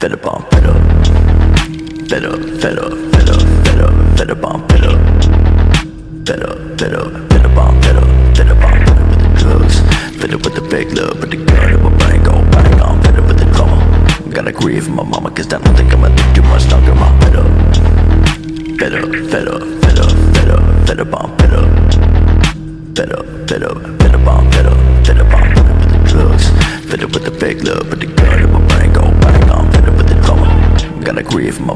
fed up, I'm fed up. Fed up, fed up, fed up, fed up, fed up, I'm fed up. Fed up, fed up, fed up, I'm fed up. Fed up, I'm fed up with the drugs. Fed up with the fake love, with the gun in my brain go bang. I'm fed up with the drama. Gotta grieve for my mama, cause I don't think I'ma live too much longer. I'm fed up. Fed up, fed up, fed up, fed up, fed up, I'm fed up. Fed up, fed up, fed up, I'm fed up. Fed up, I'm fed up with the drugs. Fed up with the fake love, with the gun in my brain go bang. I'm fed up with the drama. Gotta grieve for my